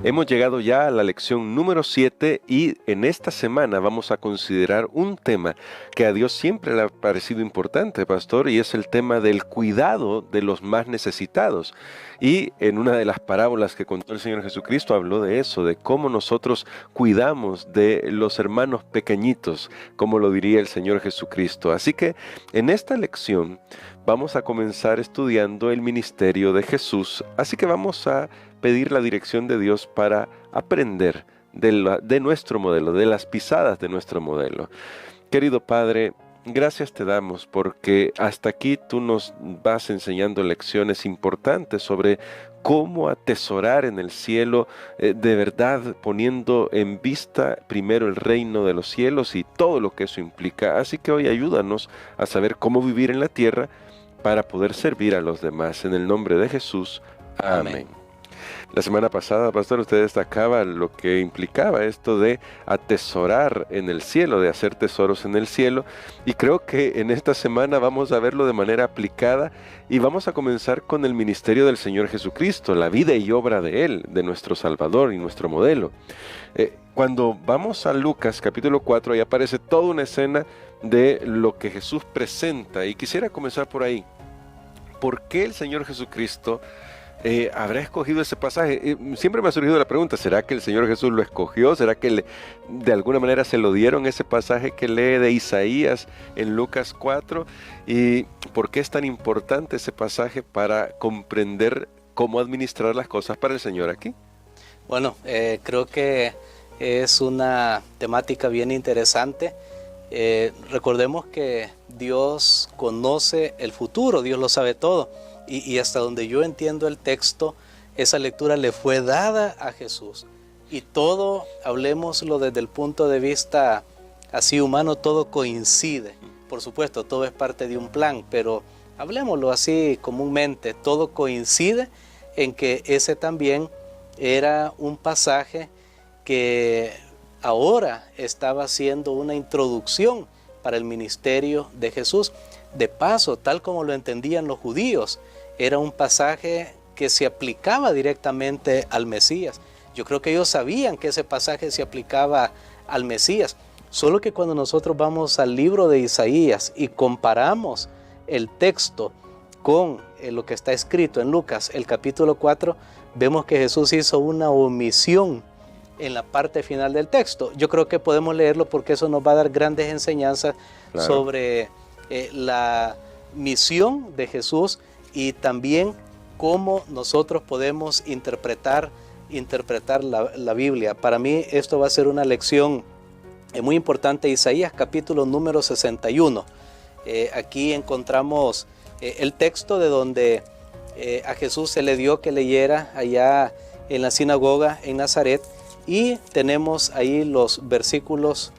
Hemos llegado ya a la lección número 7 y en esta semana vamos a considerar un tema que a Dios siempre le ha parecido importante, pastor, y es el tema del cuidado de los más necesitados. Y en una de las parábolas que contó el Señor Jesucristo habló de eso, de cómo nosotros cuidamos de los hermanos pequeñitos, como lo diría el Señor Jesucristo. Así que en esta lección vamos a comenzar estudiando el ministerio de Jesús, así que vamos a pedir la dirección de Dios para aprender de nuestro modelo, de las pisadas de nuestro modelo. Querido Padre, gracias te damos porque hasta aquí tú nos vas enseñando lecciones importantes sobre cómo atesorar en el cielo, de verdad poniendo en vista primero el reino de los cielos y todo lo que eso implica. Así que hoy ayúdanos a saber cómo vivir en la tierra para poder servir a los demás. En el nombre de Jesús. Amén. La semana pasada, pastor, usted destacaba lo que implicaba esto de atesorar en el cielo, de hacer tesoros en el cielo, y creo que en esta semana vamos a verlo de manera aplicada y vamos a comenzar con el ministerio del Señor Jesucristo, la vida y obra de Él, de nuestro Salvador y nuestro modelo. Cuando vamos a Lucas capítulo 4, ahí aparece toda una escena de lo que Jesús presenta, y quisiera comenzar por ahí. ¿Por qué el Señor Jesucristo habrá escogido ese pasaje? Siempre me ha surgido la pregunta, ¿será que el Señor Jesús lo escogió? ¿Será que de alguna manera se lo dieron ese pasaje que lee de Isaías en Lucas 4? ¿Y por qué es tan importante ese pasaje para comprender cómo administrar las cosas para el Señor aquí? Bueno, creo que es una temática bien interesante. Recordemos que Dios conoce el futuro, Dios lo sabe todo. Y hasta donde yo entiendo el texto, esa lectura le fue dada a Jesús. Y todo, hablemoslo desde el punto de vista así humano, todo coincide. Por supuesto, todo es parte de un plan, pero hablemoslo así comúnmente, todo coincide en que ese también era un pasaje que ahora estaba siendo una introducción para el ministerio de Jesús. De paso, tal como lo entendían los judíos, era un pasaje que se aplicaba directamente al Mesías. Yo creo que ellos sabían que ese pasaje se aplicaba al Mesías, solo que cuando nosotros vamos al libro de Isaías y comparamos el texto con lo que está escrito en Lucas, el capítulo 4, vemos que Jesús hizo una omisión en la parte final del texto. Yo creo que podemos leerlo porque eso nos va a dar grandes enseñanzas sobre la misión de Jesús y también cómo nosotros podemos interpretar la Biblia. Para mí esto va a ser una lección muy importante. Isaías capítulo número 61. Aquí encontramos el texto de donde a Jesús se le dio que leyera allá en la sinagoga en Nazaret, y tenemos ahí los versículos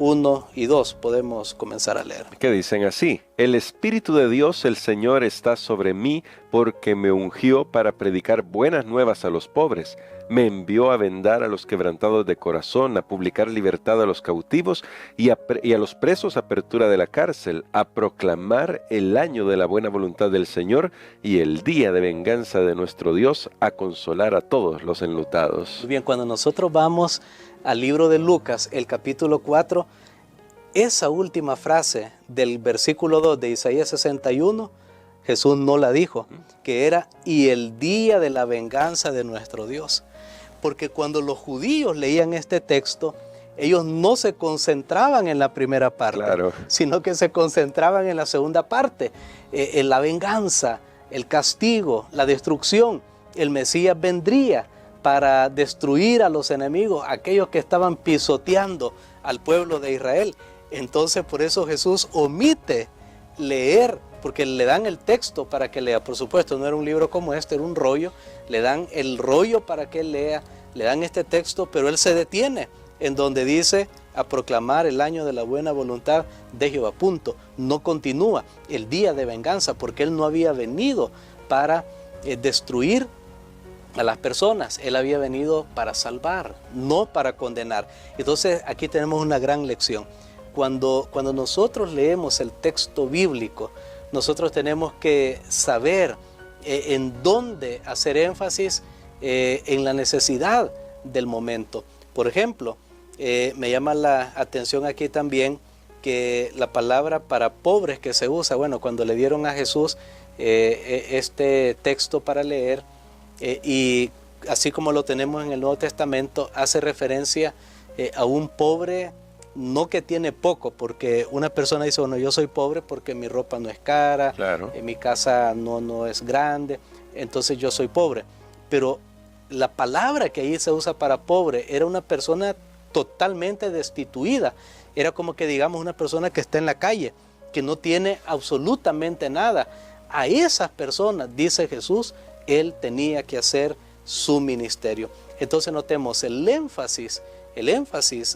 1 y 2, podemos comenzar a leer. Que dicen así: el Espíritu de Dios, el Señor, está sobre mí, porque me ungió para predicar buenas nuevas a los pobres. Me envió a vendar a los quebrantados de corazón, a publicar libertad a los cautivos y a los presos apertura de la cárcel, a proclamar el año de la buena voluntad del Señor y el día de venganza de nuestro Dios, a consolar a todos los enlutados. Muy bien, cuando nosotros vamos al libro de Lucas, el capítulo 4, esa última frase del versículo 2 de Isaías 61, Jesús no la dijo, que era y el día de la venganza de nuestro Dios. Porque cuando los judíos leían este texto, ellos no se concentraban en la primera parte, sino que se concentraban en la segunda parte, en la venganza, el castigo, la destrucción. El Mesías vendría para destruir a los enemigos, aquellos que estaban pisoteando al pueblo de Israel. Entonces por eso Jesús omite leer, porque le dan el texto para que lea. Por supuesto, no era un libro como este, era un rollo. Le dan el rollo para que él lea, le dan este texto, pero él se detiene en donde dice a proclamar el año de la buena voluntad de Jehová. Punto. No continúa el día de venganza, porque él no había venido para destruir a las personas. Él había venido para salvar, no para condenar. Entonces aquí tenemos una gran lección. Cuando nosotros leemos el texto bíblico, nosotros tenemos que saber en dónde hacer énfasis en la necesidad del momento. Por ejemplo, me llama la atención aquí también que la palabra para pobres que se usa, bueno, cuando le dieron a Jesús este texto para leer, y así como lo tenemos en el Nuevo Testamento, hace referencia a un pobre, no que tiene poco, porque una persona dice, bueno, yo soy pobre porque mi ropa no es cara, Claro. mi casa no es grande, entonces yo soy pobre. Pero la palabra que ahí se usa para pobre era una persona totalmente destituida. Era como que digamos una persona que está en la calle, que no tiene absolutamente nada. A esas personas, dice Jesús, Él tenía que hacer su ministerio. Entonces notemos el énfasis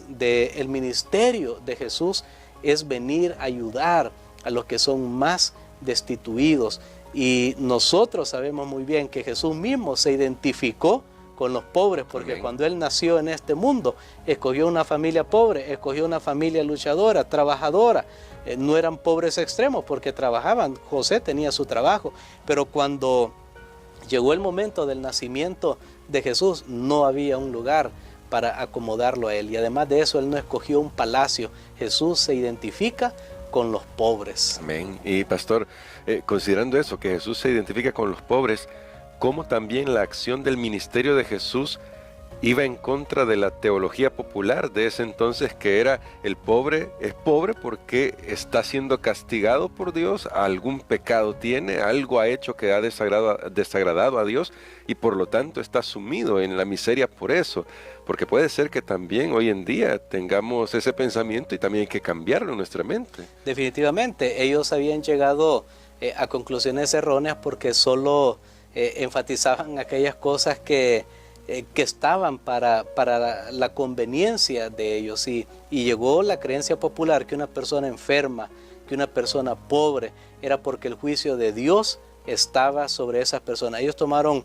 del ministerio de Jesús es venir a ayudar a los que son más destituidos. Y nosotros sabemos muy bien que Jesús mismo se identificó con los pobres, porque Amén. Cuando Él nació en este mundo, escogió una familia pobre, escogió una familia luchadora, trabajadora. No eran pobres extremos porque trabajaban, José tenía su trabajo, pero cuando llegó el momento del nacimiento de Jesús, no había un lugar para acomodarlo a Él. Y además de eso, Él no escogió un palacio. Jesús se identifica con los pobres. Amén. Y pastor, considerando eso, que Jesús se identifica con los pobres, ¿cómo también la acción del ministerio de Jesús iba en contra de la teología popular de ese entonces, que era el pobre es pobre porque está siendo castigado por Dios, algún pecado tiene, algo ha hecho que ha desagradado a Dios y por lo tanto está sumido en la miseria por eso? Porque puede ser que también hoy en día tengamos ese pensamiento y también hay que cambiarlo en nuestra mente. Definitivamente, ellos habían llegado a conclusiones erróneas porque solo enfatizaban aquellas cosas que estaban para la conveniencia de ellos, y llegó la creencia popular que una persona enferma, que una persona pobre, era porque el juicio de Dios estaba sobre esas personas. Ellos tomaron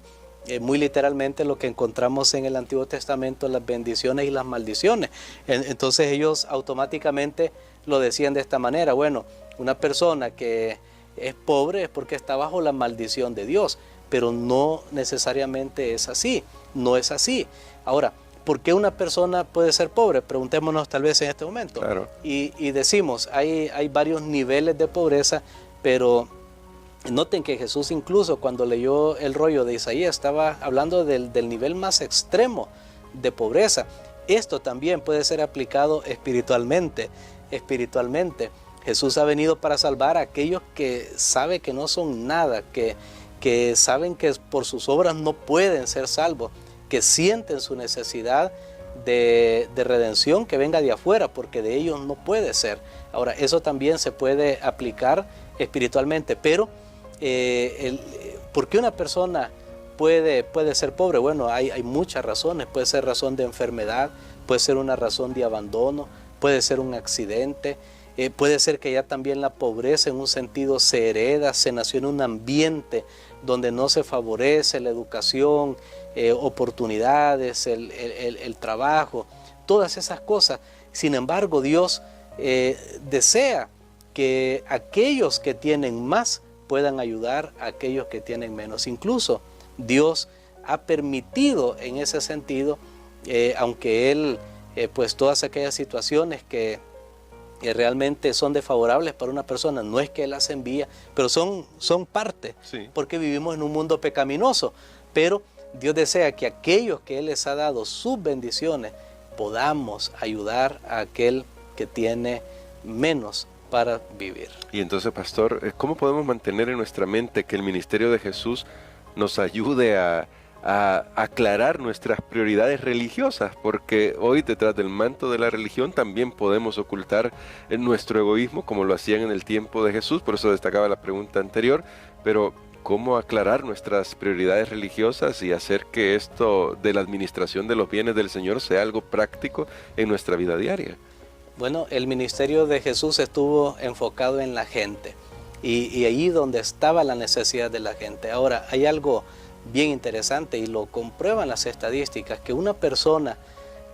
muy literalmente lo que encontramos en el Antiguo Testamento, las bendiciones y las maldiciones. Entonces ellos automáticamente lo decían de esta manera: bueno, una persona que es pobre es porque está bajo la maldición de Dios, pero no necesariamente es así, no es así. Ahora, ¿por qué una persona puede ser pobre? Preguntémonos tal vez en este momento. Claro. Y decimos, hay varios niveles de pobreza, pero noten que Jesús, incluso cuando leyó el rollo de Isaías, estaba hablando del nivel más extremo de pobreza. Esto también puede ser aplicado espiritualmente. Jesús ha venido para salvar a aquellos que saben que no son nada, que saben que por sus obras no pueden ser salvos, que sienten su necesidad de redención que venga de afuera, porque de ellos no puede ser. Ahora, eso también se puede aplicar espiritualmente, pero ¿por qué una persona puede ser pobre? Bueno, hay muchas razones. Puede ser razón de enfermedad, puede ser una razón de abandono, puede ser un accidente. Puede ser que ya también la pobreza en un sentido se hereda, se nació en un ambiente donde no se favorece la educación, oportunidades, el trabajo, todas esas cosas. Sin embargo, Dios desea que aquellos que tienen más puedan ayudar a aquellos que tienen menos. Incluso Dios ha permitido en ese sentido, aunque Él, pues todas aquellas situaciones que realmente son desfavorables para una persona, no es que Él las envía, pero son parte, Sí. porque vivimos en un mundo pecaminoso. Pero Dios desea que aquellos que Él les ha dado sus bendiciones, podamos ayudar a aquel que tiene menos para vivir. Y entonces, pastor, ¿cómo podemos mantener en nuestra mente que el ministerio de Jesús nos ayude a aclarar nuestras prioridades religiosas? Porque hoy, detrás del manto de la religión, también podemos ocultar nuestro egoísmo, como lo hacían en el tiempo de Jesús. Por eso destacaba la pregunta anterior. Pero ¿cómo aclarar nuestras prioridades religiosas y hacer que esto de la administración de los bienes del Señor sea algo práctico en nuestra vida diaria? Bueno, el ministerio de Jesús estuvo enfocado en la gente, y allí donde estaba la necesidad de la gente. Ahora, hay algo bien interesante, y lo comprueban las estadísticas, que una persona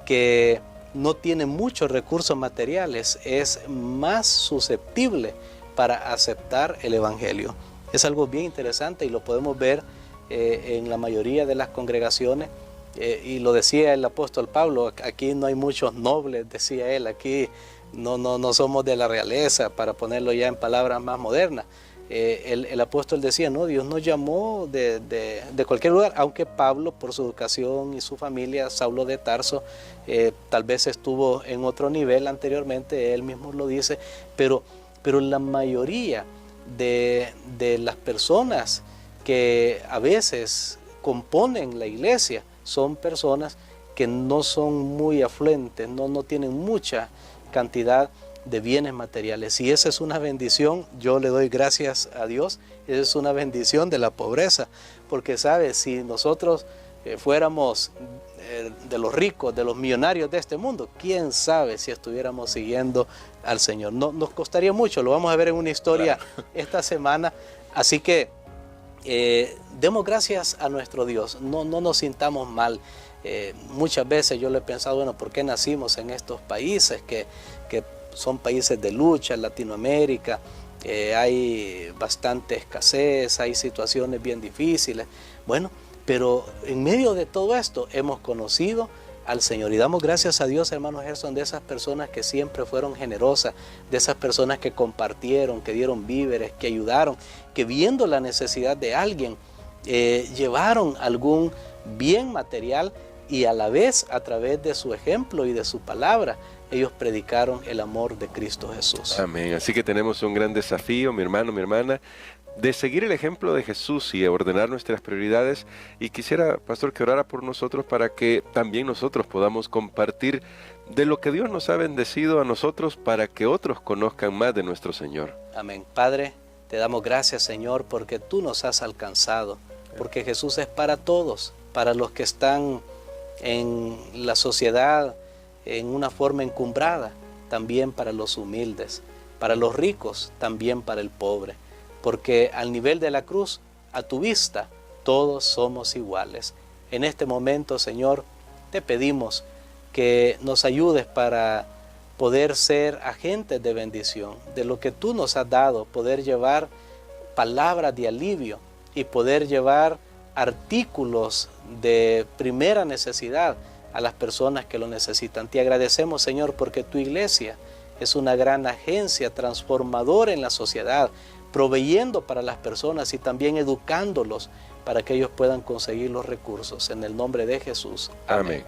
que no tiene muchos recursos materiales es más susceptible para aceptar el Evangelio. Es algo bien interesante, y lo podemos ver en la mayoría de las congregaciones. y lo decía el apóstol Pablo, aquí no hay muchos nobles, decía él, aquí no somos de la realeza, para ponerlo ya en palabras más modernas. El apóstol decía, no, Dios nos llamó de cualquier lugar, aunque Pablo, por su educación y su familia, Saulo de Tarso, tal vez estuvo en otro nivel anteriormente, él mismo lo dice, pero la mayoría de las personas que a veces componen la iglesia son personas que no son muy afluentes, no tienen mucha cantidad de bienes materiales, y esa es una bendición. Yo le doy gracias a Dios. Esa es una bendición de la pobreza, porque sabes, si nosotros fuéramos de los ricos, de los millonarios de este mundo, quién sabe si estuviéramos siguiendo al Señor. No, nos costaría mucho, lo vamos a ver en una historia esta semana, así que demos gracias a nuestro Dios, no nos sintamos mal. Muchas veces yo le he pensado, bueno, ¿por qué nacimos en estos países que son países de lucha? En Latinoamérica hay bastante escasez, hay situaciones bien difíciles. Bueno, pero en medio de todo esto hemos conocido al Señor, y damos gracias a Dios, hermano Gerson, de esas personas que siempre fueron generosas, de esas personas que compartieron, que dieron víveres, que ayudaron, que viendo la necesidad de alguien, llevaron algún bien material, y a la vez, a través de su ejemplo y de su palabra, ellos predicaron el amor de Cristo Jesús. Amén. Así que tenemos un gran desafío, mi hermano, mi hermana, de seguir el ejemplo de Jesús y ordenar nuestras prioridades. Y quisiera, pastor, que orara por nosotros para que también nosotros podamos compartir de lo que Dios nos ha bendecido a nosotros, para que otros conozcan más de nuestro Señor. Amén. Padre, te damos gracias, Señor, porque tú nos has alcanzado, porque Jesús es para todos, para los que están en la sociedad en una forma encumbrada, también para los humildes, para los ricos, también para el pobre, porque al nivel de la cruz, a tu vista, todos somos iguales. En este momento, Señor, te pedimos que nos ayudes para poder ser agentes de bendición, de lo que tú nos has dado, poder llevar palabras de alivio y poder llevar artículos de primera necesidad a las personas que lo necesitan. Te agradecemos, Señor, porque tu iglesia es una gran agencia transformadora en la sociedad, proveyendo para las personas y también educándolos para que ellos puedan conseguir los recursos. En el nombre de Jesús. Amén.